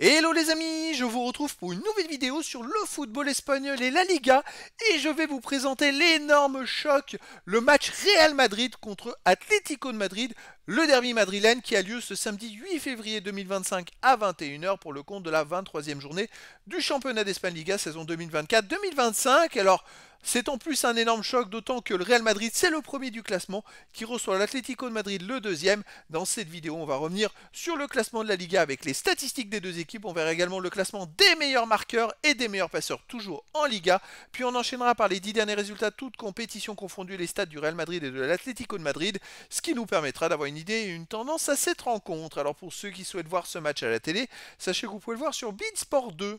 Hello les amis, je vous retrouve pour une nouvelle vidéo sur le football espagnol et la Liga et je vais vous présenter l'énorme choc, le match Real Madrid contre Atlético de Madrid, le derby madrilène qui a lieu ce samedi 8 février 2025 à 21h pour le compte de la 23e journée du championnat d'Espagne Liga saison 2024-2025. Alors, c'est en plus un énorme choc, d'autant que le Real Madrid, c'est le premier du classement qui reçoit l'Atlético de Madrid le deuxième. Dans cette vidéo, on va revenir sur le classement de la Liga avec les statistiques des deux équipes. On verra également le classement des meilleurs marqueurs et des meilleurs passeurs, toujours en Liga. Puis on enchaînera par les 10 derniers résultats, toutes compétitions confondues, les stats du Real Madrid et de l'Atlético de Madrid, ce qui nous permettra d'avoir une idée et une tendance à cette rencontre. Alors pour ceux qui souhaitent voir ce match à la télé, sachez que vous pouvez le voir sur beIN Sport 2.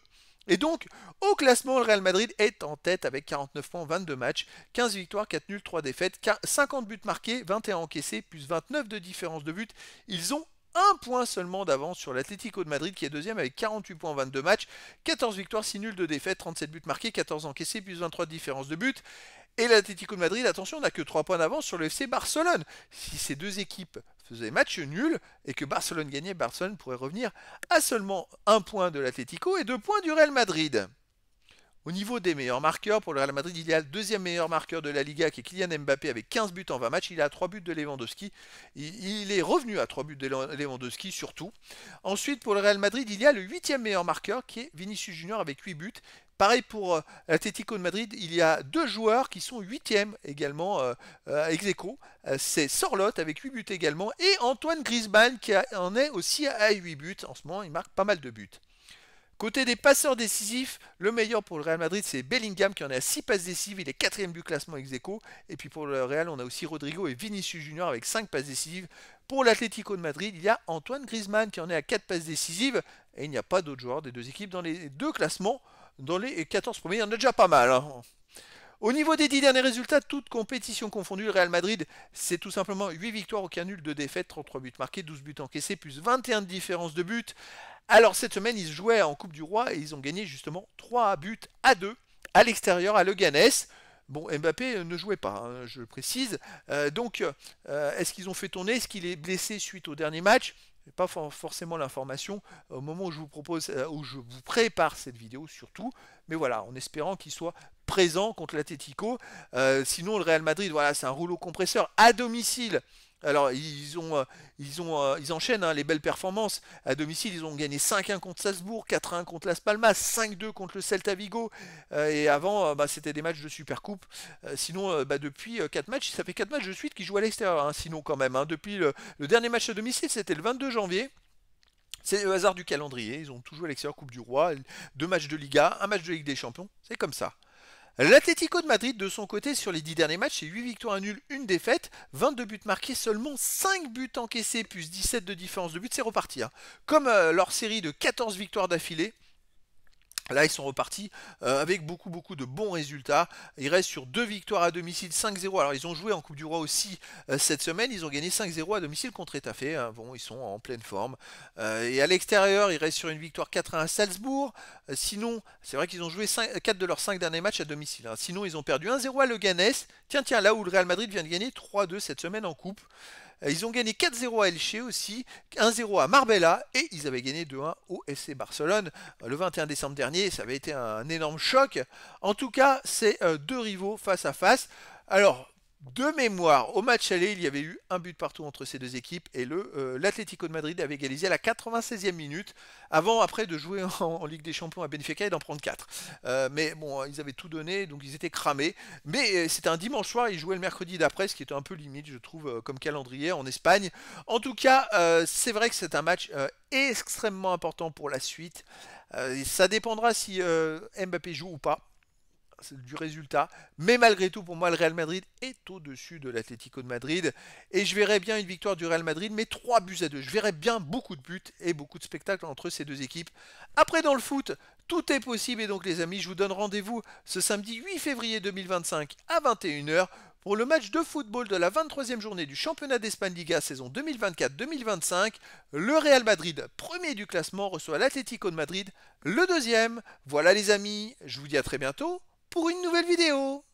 Et donc, au classement, le Real Madrid est en tête avec 49 points, 22 matchs, 15 victoires, 4 nuls, 3 défaites, 50 buts marqués, 21 encaissés, plus 29 de différence de but. Ils ont un point seulement d'avance sur l'Atlético de Madrid qui est deuxième avec 48 points, 22 matchs, 14 victoires, 6 nuls, 2 défaites, 37 buts marqués, 14 encaissés, plus 23 de différence de but. Et l'Atlético de Madrid, attention, n'a que 3 points d'avance sur le FC Barcelone. Si ces deux équipes faisaient match nul et que Barcelone gagnait, Barcelone pourrait revenir à seulement 1 point de l'Atlético et 2 points du Real Madrid. Au niveau des meilleurs marqueurs, pour le Real Madrid, il y a le deuxième meilleur marqueur de la Liga qui est Kylian Mbappé avec 15 buts en 20 matchs. Il est à 3 buts de Lewandowski. Il est revenu à 3 buts de Lewandowski surtout. Ensuite, pour le Real Madrid, il y a le huitième meilleur marqueur qui est Vinicius Junior avec 8 buts. Pareil pour l'Atlético de Madrid, il y a deux joueurs qui sont huitièmes également ex aequo. C'est Sorloth avec 8 buts également et Antoine Griezmann qui en est aussi à 8 buts. En ce moment, il marque pas mal de buts. Côté des passeurs décisifs, le meilleur pour le Real Madrid, c'est Bellingham qui en est à 6 passes décisives. Il est 4ème du classement ex aequo. Et puis pour le Real, on a aussi Rodrigo et Vinicius Junior avec 5 passes décisives. Pour l'Atlético de Madrid, il y a Antoine Griezmann qui en est à 4 passes décisives. Et il n'y a pas d'autres joueurs des deux équipes dans les deux classements. Dans les 14 premiers, il y en a déjà pas mal. Au niveau des 10 derniers résultats, toutes compétitions confondues, le Real Madrid, c'est tout simplement 8 victoires, aucun nul, 2 défaites, 33 buts marqués, 12 buts encaissés, plus 21 de différence de but. Alors cette semaine, ils se jouaient en Coupe du Roi et ils ont gagné justement 3 buts à 2 à l'extérieur à Leganés. Bon, Mbappé ne jouait pas, hein, je le précise. Est-ce qu'ils ont fait tourner? Est-ce qu'il est blessé suite au dernier match? Pas forcément l'information au moment où je vous propose, où je vous prépare cette vidéo surtout. Mais voilà, en espérant qu'il soit présent contre l'Atlético. Sinon, le Real Madrid, voilà, c'est un rouleau compresseur à domicile. Alors, ils enchaînent hein, les belles performances. À domicile, ils ont gagné 5-1 contre Salzbourg, 4-1 contre Las Palmas, 5-2 contre le Celta Vigo. Et avant, c'était des matchs de Supercoupe. Sinon, depuis 4 matchs, ça fait 4 matchs de suite qu'ils jouent à l'extérieur. Hein, sinon, quand même, hein, depuis le dernier match à domicile, c'était le 22 janvier. C'est le hasard du calendrier. Ils ont tout joué à l'extérieur, Coupe du Roi, 2 matchs de Liga, un match de Ligue des Champions. C'est comme ça. L'Atlético de Madrid, de son côté, sur les 10 derniers matchs, c'est 8 victoires, 1 nul, 1 défaite, 22 buts marqués, seulement 5 buts encaissés, plus 17 de différence de but, c'est reparti. Hein. Comme leur série de 14 victoires d'affilée. Là, ils sont repartis avec beaucoup de bons résultats. Ils restent sur 2 victoires à domicile, 5-0. Alors, ils ont joué en Coupe du Roi aussi cette semaine. Ils ont gagné 5-0 à domicile contre Étafé. Hein. Bon, ils sont en pleine forme. Et à l'extérieur, ils restent sur une victoire 4-1 à Salzbourg. Sinon, c'est vrai qu'ils ont joué 4 de leurs 5 derniers matchs à domicile. Hein. Sinon, ils ont perdu 1-0 à Leganés. Tiens, là où le Real Madrid vient de gagner 3-2 cette semaine en Coupe. Ils ont gagné 4-0 à Elche aussi, 1-0 à Marbella et ils avaient gagné 2-1 au FC Barcelone le 21 décembre dernier. Ça avait été un énorme choc. En tout cas, c'est deux rivaux face à face. Alors, de mémoire, au match aller, il y avait eu un but partout entre ces deux équipes et l'Atlético de Madrid avait égalisé à la 96e minute après de jouer en Ligue des Champions à Benfica et d'en prendre 4. Mais bon, ils avaient tout donné, donc ils étaient cramés. Mais c'était un dimanche soir, ils jouaient le mercredi d'après, ce qui était un peu limite, je trouve, comme calendrier en Espagne. En tout cas, c'est vrai que c'est un match extrêmement important pour la suite. Ça dépendra si Mbappé joue ou pas du résultat. Mais malgré tout, pour moi, le Real Madrid est au-dessus de l'Atlético de Madrid. Et je verrais bien une victoire du Real Madrid, mais 3 buts à 2. Je verrais bien beaucoup de buts et beaucoup de spectacles entre ces deux équipes. Après, dans le foot, tout est possible. Et donc, les amis, je vous donne rendez-vous ce samedi 8 février 2025 à 21h pour le match de football de la 23e journée du championnat d'Espagne Liga saison 2024-2025. Le Real Madrid, premier du classement, reçoit l'Atlético de Madrid, le deuxième. Voilà les amis, je vous dis à très bientôt pour une nouvelle vidéo.